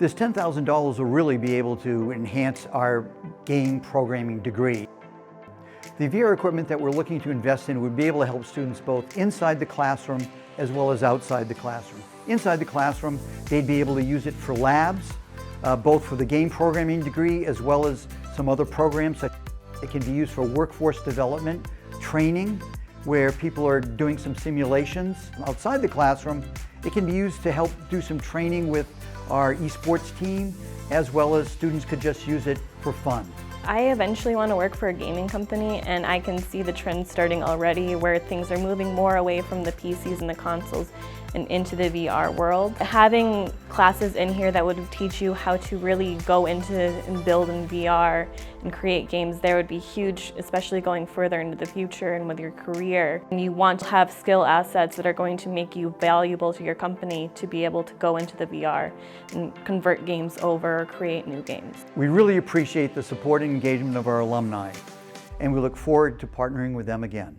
This $10,000 will really be able to enhance our game programming degree. The VR equipment that we're looking to invest in would be able to help students both inside the classroom as well as outside the classroom. Inside the classroom, they'd be able to use it for labs, both for the game programming degree as well as some other programs. It can be used for workforce development, training, where people are doing some simulations. Outside the classroom, it can be used to help do some training with our esports team, as well as students could just use it for fun. I eventually want to work for a gaming company, and I can see the trend starting already where things are moving more away from the PCs and the consoles and into the VR world. Having classes in here that would teach you how to really go into and build in VR and create games there would be huge, especially going further into the future and with your career. And you want to have skill assets that are going to make you valuable to your company to be able to go into the VR and convert games over or create new games. We really appreciate the support and engagement of our alumni, and we look forward to partnering with them again.